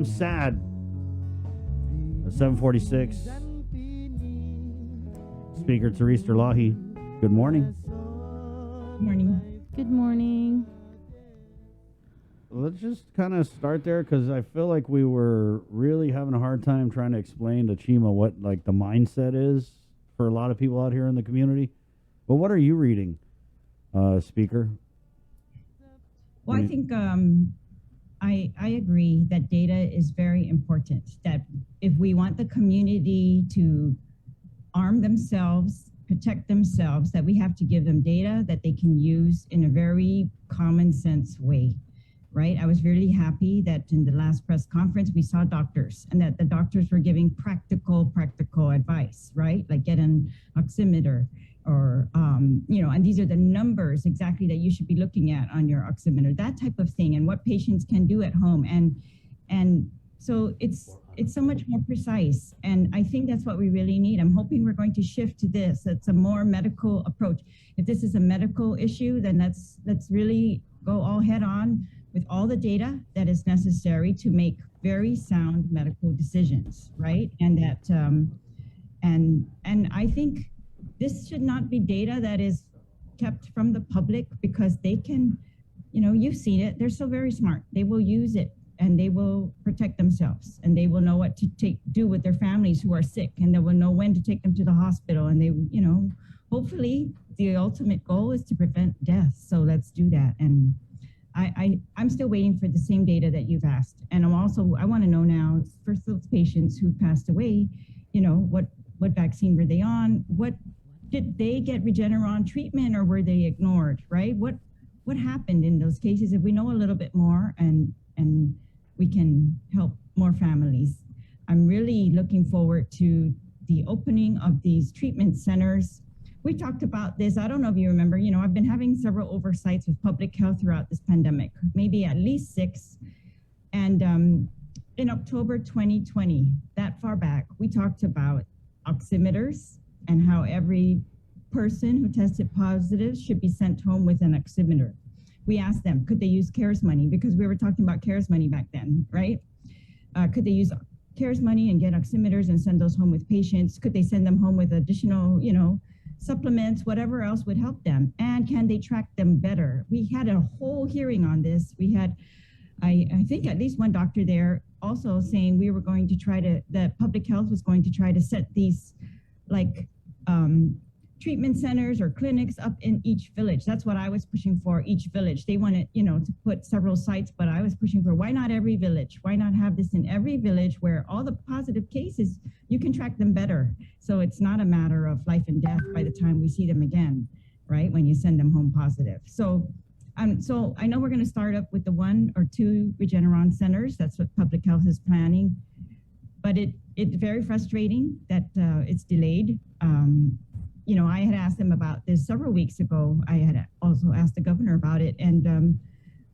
I'm sad. 746. Speaker Therese Terlaje. Good morning. Morning. Good morning. Let's just kind of start there because I feel like we were really having a hard time trying to explain to Chima what like the mindset is for a lot of people out here in the community. But what are you reading, Speaker? Well, I think I agree that data is very important, that if we want the community to arm themselves, protect themselves, that we have to give them data that they can use in a very common sense way, right? I was really happy that in the last press conference, we saw doctors and that the doctors were giving practical advice, right? Like get an oximeter or, and these are the numbers exactly that you should be looking at on your oximeter, that type of thing, and what patients can do at home. And so it's so much more precise. And I think that's what we really need. I'm hoping we're going to shift to this. It's a more medical approach. If this is a medical issue, then let's really go all head on with all the data that is necessary to make very sound medical decisions, right? And that, and I think this should not be data that is kept from the public because they can, you've seen it, they're so very smart. They will use it and they will protect themselves and they will know what to do with their families who are sick, and they will know when to take them to the hospital. And they, hopefully the ultimate goal is to prevent death. So let's do that. And I'm still waiting for the same data that you've asked. And I want to know now for those patients who passed away, what vaccine were they on? Did they get Regeneron treatment or were they ignored, right? What happened in those cases? If we know a little bit more and we can help more families. I'm really looking forward to the opening of these treatment centers. We talked about this. I don't know if you remember, I've been having several oversights with public health throughout this pandemic, maybe at least 6. And in October 2020, that far back, we talked about oximeters and how every person who tested positive should be sent home with an oximeter. We asked them, could they use CARES money? Because we were talking about CARES money back then, right? Could they use CARES money and get oximeters and send those home with patients? Could they send them home with additional, supplements, whatever else would help them? And can they track them better? We had a whole hearing on this. We had, I think at least one doctor there also saying we were going to that public health was going to try to set these treatment centers or clinics up in each village. That's what I was pushing for, each village. They wanted, to put several sites, but I was pushing for, why not every village? Why not have this in every village where all the positive cases, you can track them better. So it's not a matter of life and death by the time we see them again, right? When you send them home positive. So I know we're going to start up with the 1 or 2 Regeneron centers. That's what public health is planning. But it's very frustrating that it's delayed. I had asked them about this several weeks ago. I had also asked the governor about it. And,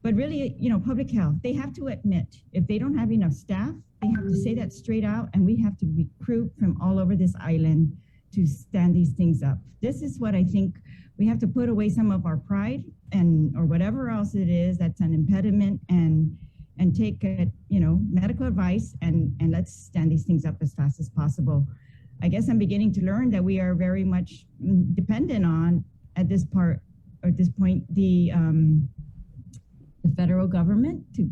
but really, public health, they have to admit if they don't have enough staff, they have to say that straight out. And we have to recruit from all over this island to stand these things up. This is what I think we have to put away some of our pride or whatever else it is that's an impediment and take medical advice and let's stand these things up as fast as possible. I guess I'm beginning to learn that we are very much dependent on, at this point, the federal government to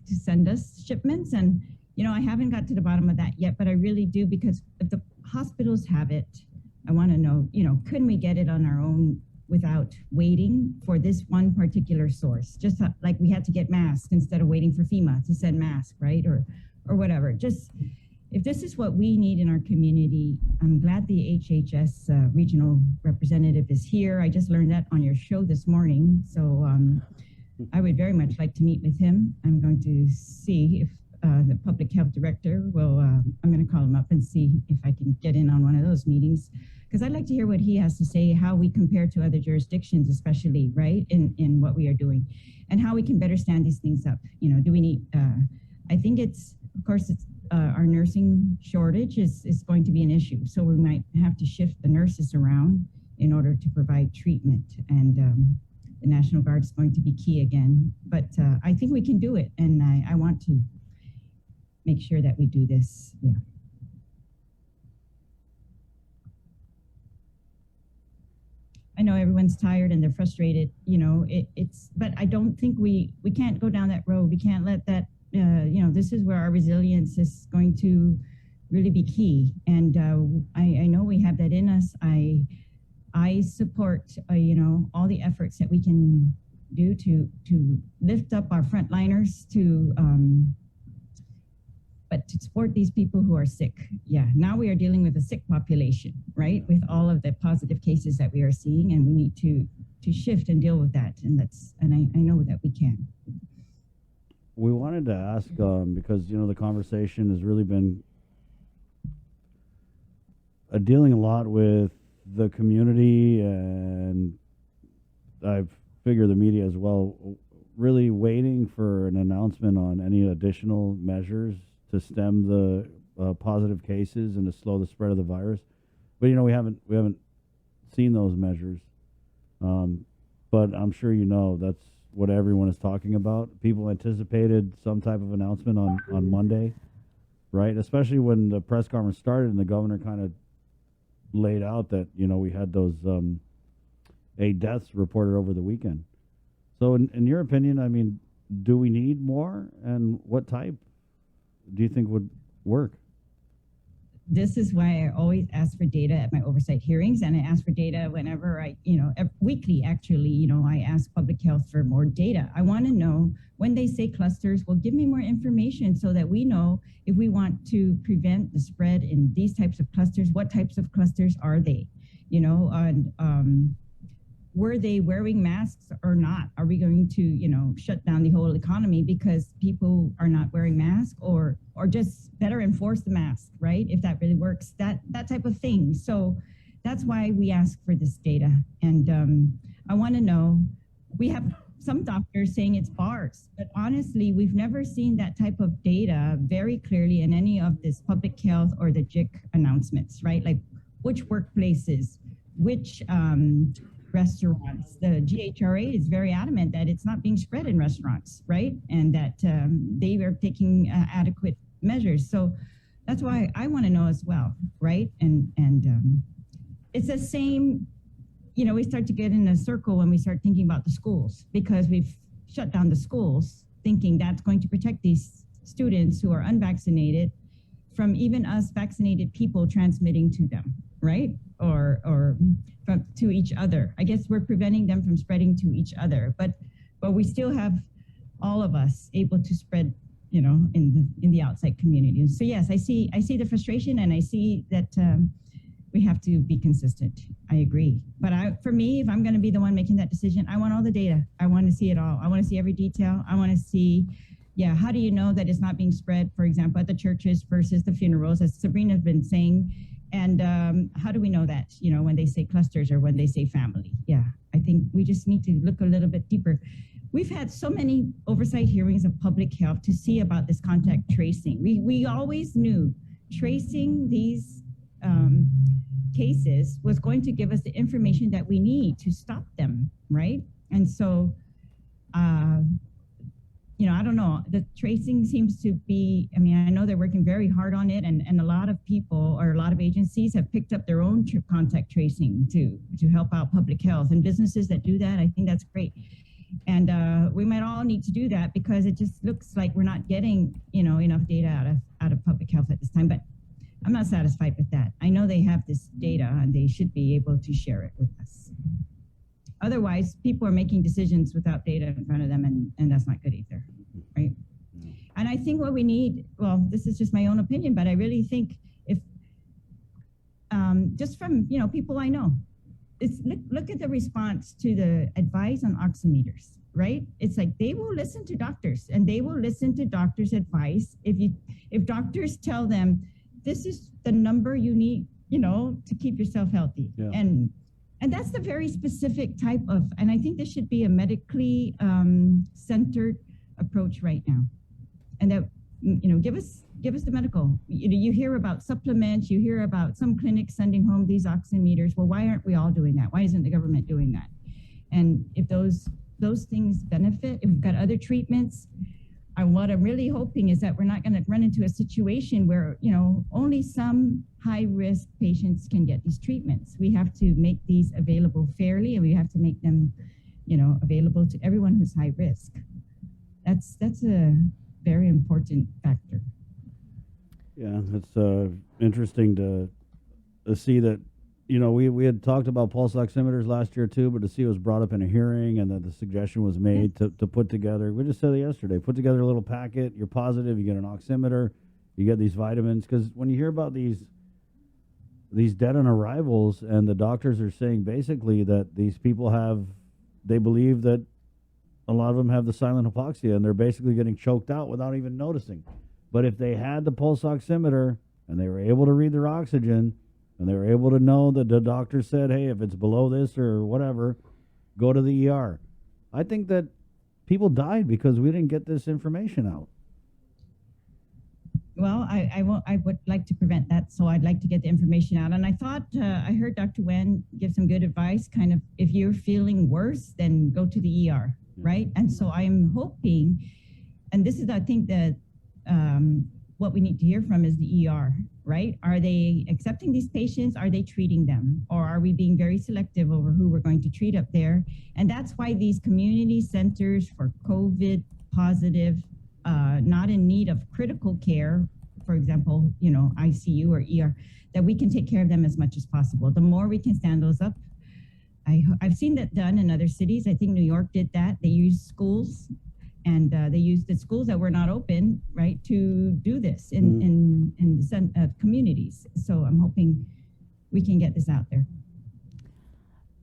send us shipments. And, I haven't got to the bottom of that yet, but I really do, because if the hospitals have it, I want to know, couldn't we get it on our own without waiting for this one particular source? Just like we had to get masks instead of waiting for FEMA to send masks, right? Or whatever. Just, if this is what we need in our community, I'm glad the HHS regional representative is here. I just learned that on your show this morning. So I would very much like to meet with him. I'm going to see if the public health director will, I'm going to call him up and see if I can get in on one of those meetings, because I'd like to hear what he has to say, how we compare to other jurisdictions, especially, right, in what we are doing, and how we can better stand these things up. Do we need, I think it's, of course, it's, our nursing shortage is going to be an issue. So we might have to shift the nurses around in order to provide treatment. And the National Guard is going to be key again. But I think we can do it. And I want to. make sure that we do this. Yeah. I know everyone's tired and they're frustrated, but I don't think we can't go down that road. We can't let that, this is where our resilience is going to really be key. And I know we have that in us. I support, all the efforts that we can do to lift up our frontliners, but to support these people who are sick. Yeah, now we are dealing with a sick population, right? With all of the positive cases that we are seeing, and we need to shift and deal with that. And I know that we can. We wanted to ask, because, the conversation has really been dealing a lot with the community, and I figure the media as well, really waiting for an announcement on any additional measures to stem the positive cases and to slow the spread of the virus. But we haven't seen those measures. But I'm sure that's what everyone is talking about. People anticipated some type of announcement on Monday, right? Especially when the press conference started and the governor kind of laid out that we had those 8 deaths reported over the weekend. So in your opinion, I mean, do we need more, and what type do you think would work? This is why I always ask for data at my oversight hearings, and I ask for data whenever weekly, actually, I ask public health for more data. I want to know when they say clusters, well, give me more information so that we know if we want to prevent the spread in these types of clusters, what types of clusters are they, and were they wearing masks or not? Are we going to, shut down the whole economy because people are not wearing masks, or just better enforce the mask, right? If that really works, that type of thing. So that's why we ask for this data. And I want to know, we have some doctors saying it's bars, but honestly, we've never seen that type of data very clearly in any of this public health or the JIC announcements, right? Like which workplaces, which restaurants. The GHRA is very adamant that it's not being spread in restaurants, right? And that they are taking adequate measures. So that's why I want to know as well, right? And it's the same, we start to get in a circle when we start thinking about the schools, because we've shut down the schools thinking that's going to protect these students who are unvaccinated from even us vaccinated people transmitting to them, right? Or to each other. I guess we're preventing them from spreading to each other, but we still have all of us able to spread, in the outside community. So yes, I see the frustration, and I see that we have to be consistent. I agree. But for me, if I'm going to be the one making that decision, I want all the data. I want to see it all. I want to see every detail. I want to see, how do you know that it's not being spread, for example, at the churches versus the funerals, as Sabrina's been saying. And how do we know that, when they say clusters or when they say family? Yeah, I think we just need to look a little bit deeper. We've had so many oversight hearings of public health to see about this contact tracing. We always knew tracing these cases was going to give us the information that we need to stop them, right? And so, I don't know, the tracing seems to be, I know they're working very hard on it, and a lot of people or a lot of agencies have picked up their own contact tracing to help out public health, and businesses that do that, I think that's great. And we might all need to do that, because it just looks like we're not getting, enough data out of public health at this time, but I'm not satisfied with that. I know they have this data and they should be able to share it with us. Otherwise, people are making decisions without data in front of them, and that's not good either, right? And I think what we need, well, this is just my own opinion, but I really think if, just from, people I know, it's look at the response to the advice on oximeters, right? It's like they will listen to doctors, and they will listen to doctors' advice. If doctors tell them, this is the number you need, to keep yourself healthy. Yeah. And that's the very specific type of, and I think this should be a medically centered approach right now. And that, give us the medical. You hear about supplements, you hear about some clinics sending home these oximeters. Well, why aren't we all doing that? Why isn't the government doing that? And if those things benefit, if we've got other treatments, what I'm really hoping is that we're not going to run into a situation where, only some high-risk patients can get these treatments. We have to make these available fairly, and we have to make them, available to everyone who's high risk. That's a very important factor. Yeah, it's interesting to see that, we had talked about pulse oximeters last year too, but to see it was brought up in a hearing and that the suggestion was made to put together, we just said it yesterday, put together a little packet, you're positive, you get an oximeter, you get these vitamins, because when you hear about these dead on arrivals and the doctors are saying basically that these people they believe that a lot of them have the silent hypoxia and they're basically getting choked out without even noticing. But if they had the pulse oximeter and they were able to read their oxygen and they were able to know that the doctor said, hey, if it's below this or whatever, go to the ER. I think that people died because we didn't get this information out. Well, I would like to prevent that, so I'd like to get the information out. And I thought, I heard Dr. Wen give some good advice, kind of, if you're feeling worse, then go to the ER, right? And so I'm hoping, and this is, I think, that what we need to hear from is the ER, right? Are they accepting these patients? Are they treating them? Or are we being very selective over who we're going to treat up there? And that's why these community centers for COVID positive, not in need of critical care, for example, ICU or ER, that we can take care of them as much as possible. The more we can stand those up. I've seen that done in other cities. I think New York did that. They used schools. And they used the schools that were not open, right, to do this in the communities. So I'm hoping we can get this out there.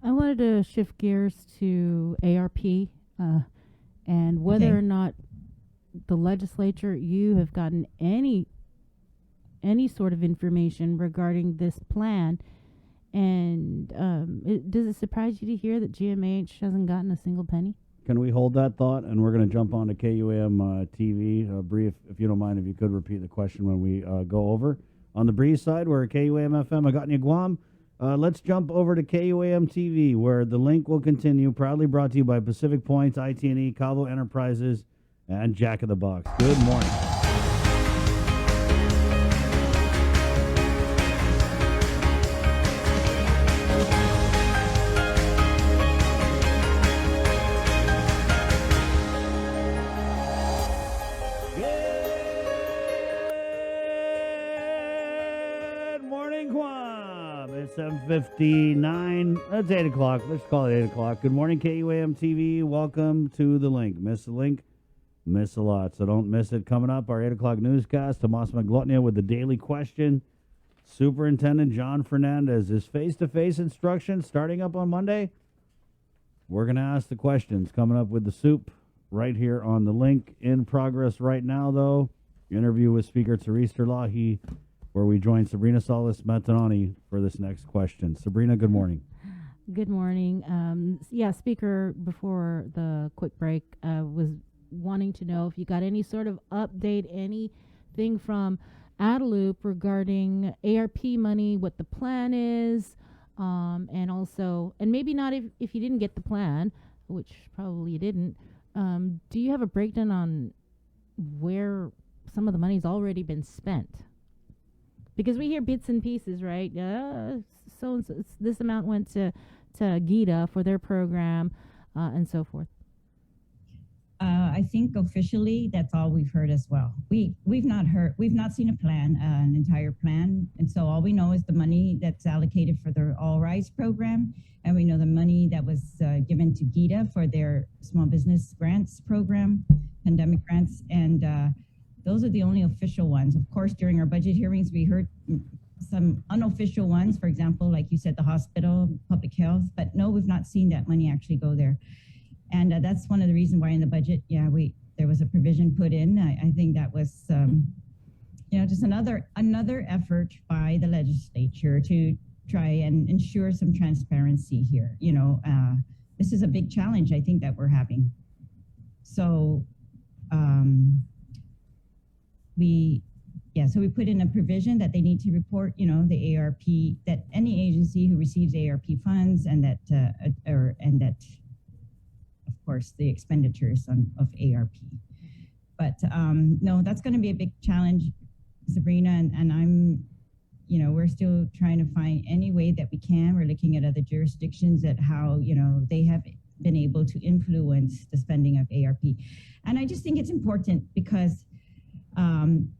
I wanted to shift gears to ARP and whether or not the legislature, you have gotten any sort of information regarding this plan. And does it surprise you to hear that GMH hasn't gotten a single penny? Can we hold that thought? And we're going to jump on to KUAM TV. Bree, if you don't mind, if you could repeat the question when we go over. On the Bree side, we're at KUAM FM, Agatni Guam. Let's jump over to KUAM TV, where the link will continue. Proudly brought to you by Pacific Points, IT&E, Calvo Enterprises, and Jack in the Box. Good morning. It's 7:59. It's 8 o'clock. Let's call it 8 o'clock. Good morning, KUAM TV. Welcome to the link. Miss the link, miss a lot. So don't miss it. Coming up, our 8 o'clock newscast. Tomas Maglotnia with the daily question. Superintendent John Fernandez is face-to-face instruction starting up on Monday. We're going to ask the questions. Coming up with the soup right here on the link. In progress right now, though. Interview with Speaker Therese Terlaje, where we join Sabrina Salas-Matanani for this next question. Sabrina, good morning. Good morning. Speaker, before the quick break, was wanting to know if you got any sort of update, anything from Adelup regarding ARP money, what the plan is, and also, and maybe not if you didn't get the plan, which probably you didn't, do you have a breakdown on where some of the money's already been spent? Because we hear bits and pieces, right? So this amount went to GITA for their program, and so forth. I think officially that's all we've heard as well. We've not seen a plan, an entire plan, and so all we know is the money that's allocated for their All Rise program, and we know the money that was given to GITA for their small business grants program, pandemic grants, and those are the only official ones. Of course, during our budget hearings, we heard some unofficial ones, for example, like you said, the hospital, public health, but no, we've not seen that money actually go there. And that's one of the reasons why in the budget, there was a provision put in. I think that was, just another effort by the legislature to try and ensure some transparency here. This is a big challenge, I think, that we're having. So, so we put in a provision that they need to report, the ARP, that any agency who receives ARP funds and that, of course, the expenditures of ARP. But no, that's going to be a big challenge, Sabrina, and I'm, we're still trying to find any way that we can. We're looking at other jurisdictions at how, they have been able to influence the spending of ARP. And I just think it's important because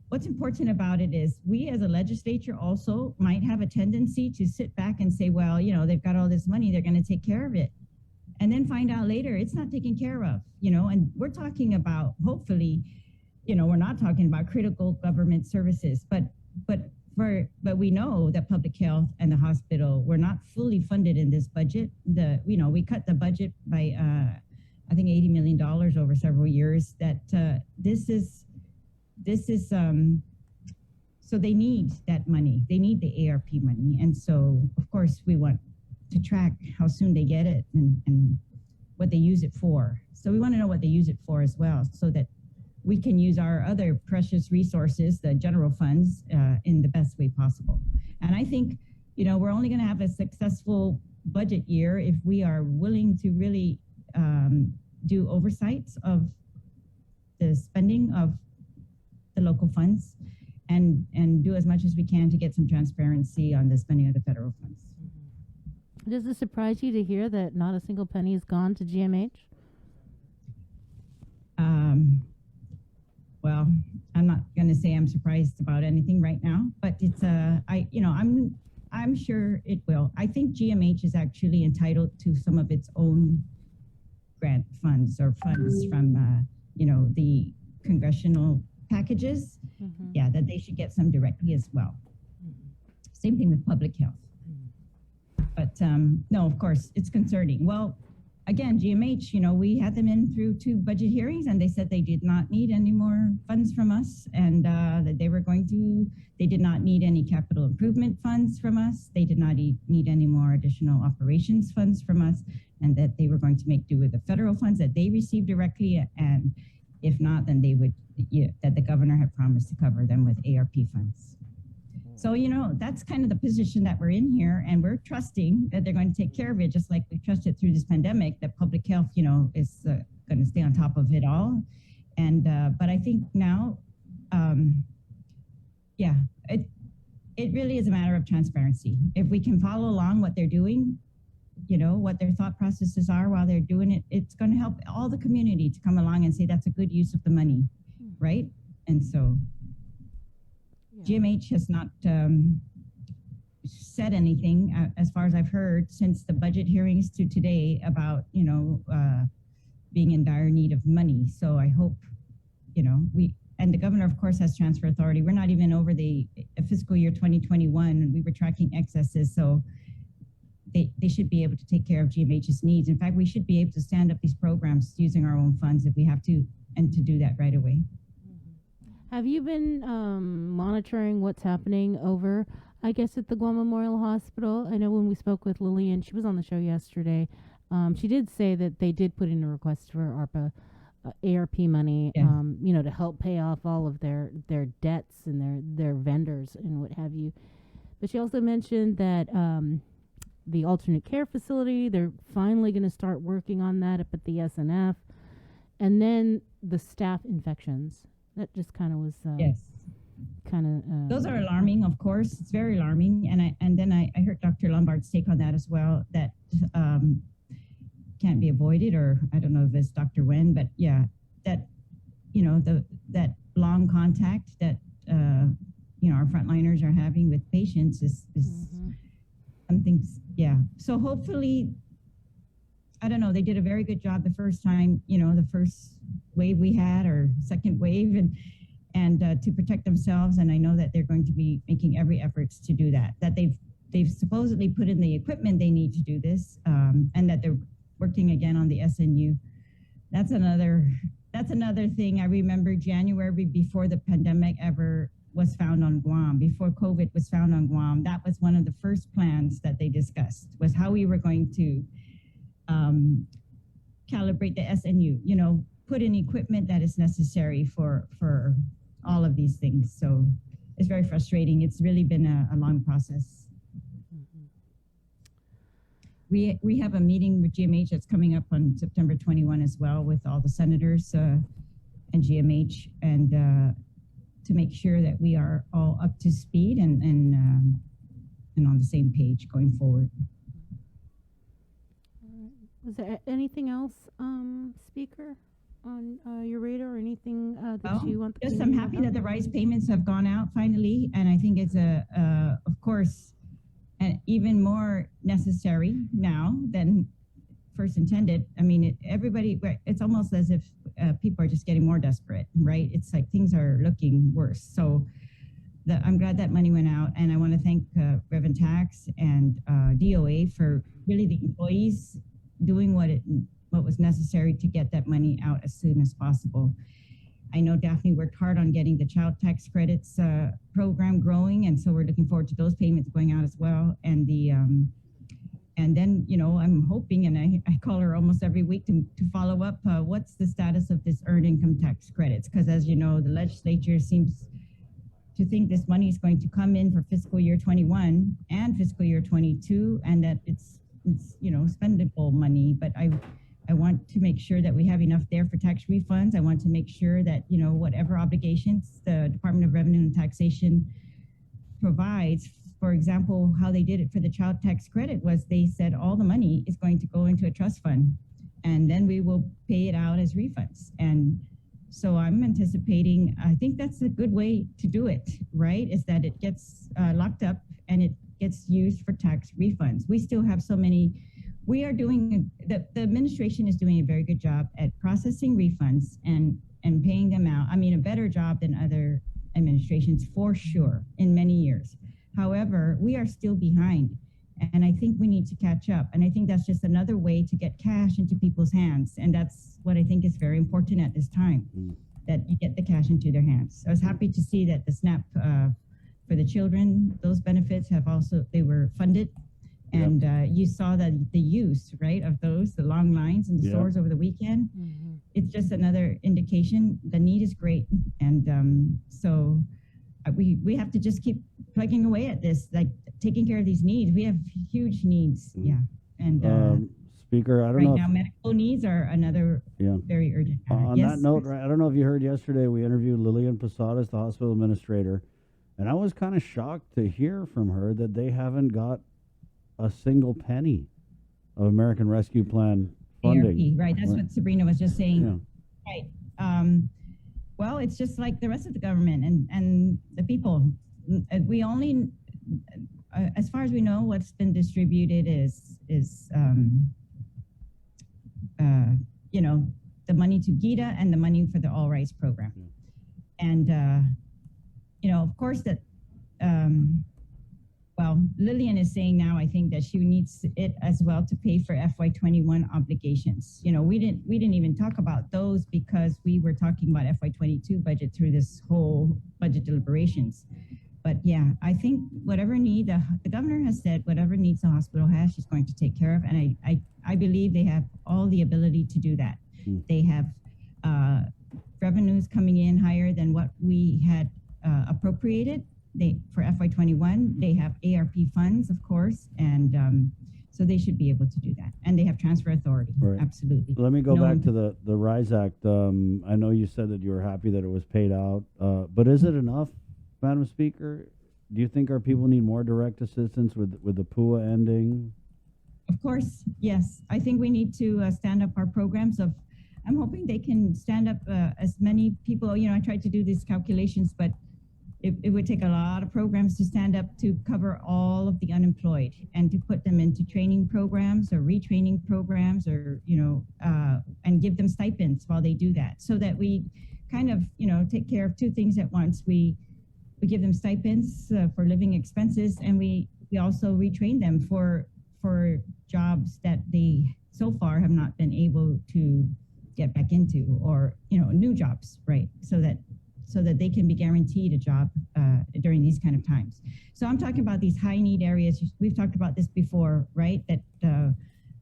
what's important about it is we as a legislature also might have a tendency to sit back and say, well, they've got all this money, they're going to take care of it. And then find out later it's not taken care of, and we're talking about, hopefully, we're not talking about critical government services, but we know that public health and the hospital were not fully funded in this budget. We cut the budget by, I think $80 million over several years. That this is so they need that money. They need the ARP money. And so, of course, we want to track how soon they get it and what they use it for. So we want to know what they use it for as well, so that we can use our other precious resources, the general funds, in the best way possible. And I think, we're only going to have a successful budget year if we are willing to really do oversight of the spending of the local funds and do as much as we can to get some transparency on the spending of the federal funds. Does it surprise you to hear that not a single penny has gone to GMH? Well, I'm not going to say I'm surprised about anything right now, but it's I'm sure it will. I think GMH is actually entitled to some of its own grant funds or funds from the congressional packages. Mm-hmm. Yeah, that they should get some directly as well. Mm-hmm. Same thing with public health. But no, of course, it's concerning. Well, again, GMH, we had them in through 2 budget hearings, and they said they did not need any more funds from us, and that they did not need any capital improvement funds from us. They did not need any more additional operations funds from us, and that they were going to make do with the federal funds that they received directly, and if not, then they would, that the governor had promised to cover them with ARP funds. So, that's kind of the position that we're in here, and we're trusting that they're going to take care of it, just like we trusted through this pandemic, that public health, is going to stay on top of it all. And, but I think now, it really is a matter of transparency. If we can follow along what they're doing, what their thought processes are while they're doing it, it's going to help all the community to come along and say that's a good use of the money, right? And so GMH has not said anything, as far as I've heard, since the budget hearings to today about, being in dire need of money. So I hope, and the governor, of course, has transfer authority. We're not even over the fiscal year 2021, and we were tracking excesses. So they should be able to take care of GMH's needs. In fact, we should be able to stand up these programs using our own funds if we have to, and to do that right away. Have you been monitoring what's happening over, I guess, at the Guam Memorial Hospital? I know when we spoke with Lillian, she was on the show yesterday. She did say that they did put in a request for ARP money, Yes. To help pay off all of their debts and their vendors and what have you. But she also mentioned that the alternate care facility, they're finally going to start working on that up at the SNF. And then the staff infections. That just kind of was Yes. Those are alarming, of course. It's very alarming. And then I heard Dr. Lombard's take on that as well, that can't be avoided, or I don't know if it's Dr. Wen, but yeah, that, that long contact that, our frontliners are having with patients is something, yeah. So hopefully, I don't know, they did a very good job the first time, the first wave we had, or second wave, and to protect themselves. And I know that they're going to be making every effort to do that, that they've supposedly put in the equipment they need to do this, and that they're working again on the SNU. That's another thing. I remember January, before the pandemic ever was found on Guam, before COVID was found on Guam, that was one of the first plans that they discussed, was how we were going to calibrate the SNU, put in equipment that is necessary for all of these things. So it's very frustrating. It's really been a long process. We have a meeting with GMH that's coming up on September 21 as well, with all the senators, and GMH, and to make sure that we are all up to speed and on the same page going forward. Was there anything else, Speaker, on your radar, or anything that you want? Just I'm happy that the RISE payments have gone out finally, and I think it's of course, even more necessary now than first intended. I mean, it's almost as if people are just getting more desperate, right? It's like things are looking worse. So I'm glad that money went out, and I want to thank Reverend Tax and DOA for really the employees doing what was necessary to get that money out as soon as possible. I know Daphne worked hard on getting the child tax credits program growing, and so we're looking forward to those payments going out as well. And and then, I'm hoping, and I call her almost every week to follow up, what's the status of this earned income tax credits? Because as you know, the legislature seems to think this money is going to come in for fiscal year 21 and fiscal year 22, and that it's spendable money. But I want to make sure that we have enough there for tax refunds. I want to make sure that, whatever obligations the Department of Revenue and Taxation provides, for example, how they did it for the child tax credit was they said all the money is going to go into a trust fund, and then we will pay it out as refunds. And so I'm anticipating, I think that's a good way to do it, right? Is that it gets locked up and it gets used for tax refunds. We still have so many. We are doing, the administration is doing a very good job at processing refunds and paying them out. I mean, a better job than other administrations for sure in many years. However, we are still behind, and I think we need to catch up. And I think that's just another way to get cash into people's hands. And that's what I think is very important at this time, that you get the cash into their hands. I was happy to see that the SNAP for the children, those benefits they were funded. And you saw that the use, right, of those, the long lines in the stores over the weekend. Mm-hmm. It's just another indication. The need is great. And so we have to just keep plugging away at this, like taking care of these needs. We have huge needs. Mm-hmm. Yeah. And Speaker, I don't know. Right now, medical needs are another very urgent matter. On that note, right, I don't know if you heard yesterday, we interviewed Lillian Posadas, the hospital administrator, and I was kind of shocked to hear from her that they haven't got a single penny of American Rescue Plan funding. ARP, right, that's what Sabrina was just saying. Yeah. Right. Well, it's just like the rest of the government and the people. We only, as far as we know, what's been distributed is the money to GITA and the money for the All Rights program. Yeah. And, of course that, well, Lillian is saying now, I think that she needs it as well to pay for FY21 obligations. We didn't even talk about those because we were talking about FY22 budget through this whole budget deliberations. But yeah, I think whatever need, the governor has said whatever needs the hospital has, she's going to take care of. And I believe they have all the ability to do that. They have revenues coming in higher than what we had appropriated. For FY21, they have ARP funds, of course, and so they should be able to do that. And they have transfer authority, right. Absolutely. Let me go back to the RISE Act. I know you said that you were happy that it was paid out, but is it enough, Madam Speaker? Do you think our people need more direct assistance with the PUA ending? Of course, yes. I think we need to stand up our programs I'm hoping they can stand up as many people. I tried to do these calculations, but it would take a lot of programs to stand up to cover all of the unemployed and to put them into training programs or retraining programs or, and give them stipends while they do that, so that we kind of, take care of two things at once. We give them stipends for living expenses, and we also retrain them for jobs that they so far have not been able to get back into, or, new jobs, right? So that they can be guaranteed a job during these kind of times. So I'm talking about these high need areas. We've talked about this before, right? That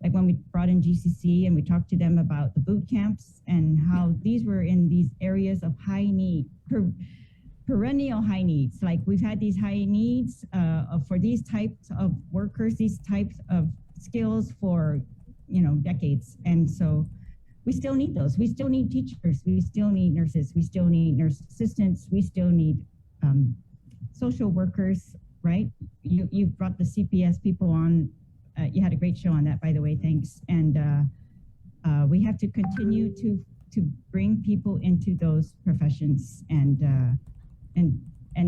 like when we brought in GCC and we talked to them about the boot camps and how these were in these areas of high need, perennial high needs. Like we've had these high needs for these types of workers, these types of skills for, decades. And so we still need those. We still need teachers. We still need nurses. We still need nurse assistants. We still need social workers, right? You brought the CPS people on. You had a great show on that, by the way. Thanks. And we have to continue to bring people into those professions, and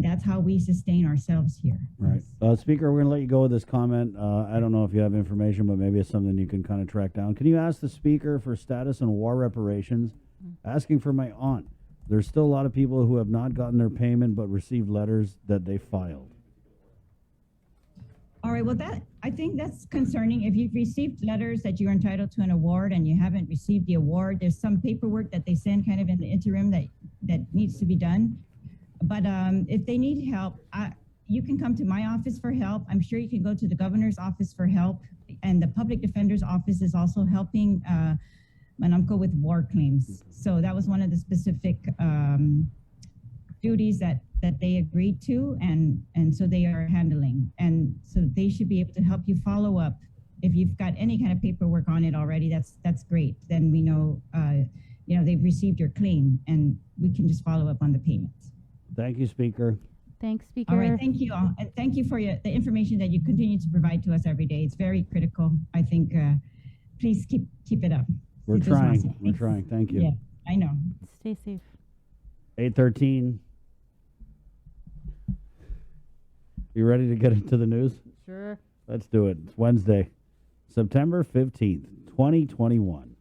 that's how we sustain ourselves here. Right. Speaker, we're going to let you go with this comment. I don't know if you have information, but maybe it's something you can kind of track down. Can you ask the Speaker for status on war reparations? Asking for my aunt. There's still a lot of people who have not gotten their payment but received letters that they filed. All right, well, I think that's concerning. If you've received letters that you're entitled to an award and you haven't received the award, there's some paperwork that they send kind of in the interim that needs to be done. But if they need help, you can come to my office for help. I'm sure you can go to the governor's office for help. And the public defender's office is also helping Manamco with war claims. So that was one of the specific duties that they agreed to, and so they are handling. And so they should be able to help you follow up. If you've got any kind of paperwork on it already, that's great. Then we know, they've received your claim, and we can just follow up on the payments. Thank you, Speaker. Thanks, Speaker. All right, thank you all. And thank you for the information that you continue to provide to us every day. It's very critical. I think, please keep it up. We're trying. We're trying. Thank you. Yeah, I know. Stay safe. 8:13. You ready to get into the news? Sure. Let's do it. It's Wednesday, September 15th, 2021.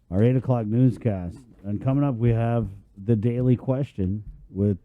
Our 8 o'clock newscast. And coming up, we have the daily question with